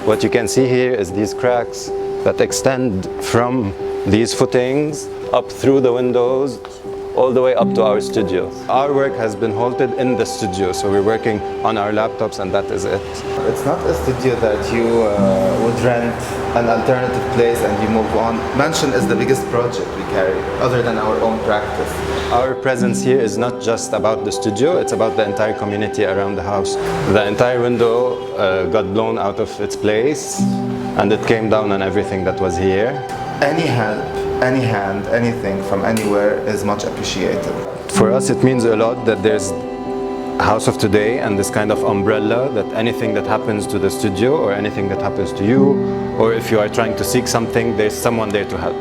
What you can see here is these cracks that extend from these footings up through the windows all the way up to our studio. Our work has been halted in the studio, so we're working on our laptops and that is it. It's not a studio that you would rent an alternative place and you move on. Mansion is the biggest project we carry, other than our own practice. Our presence here is not just about the studio, it's about the entire community around the house. The entire window got blown out of its place and it came down on everything that was here. Any help, any hand, anything from anywhere is much appreciated. For us it means a lot that there's House of Today and this kind of umbrella, that anything that happens to the studio or anything that happens to you, or if you are trying to seek something, there's someone there to help.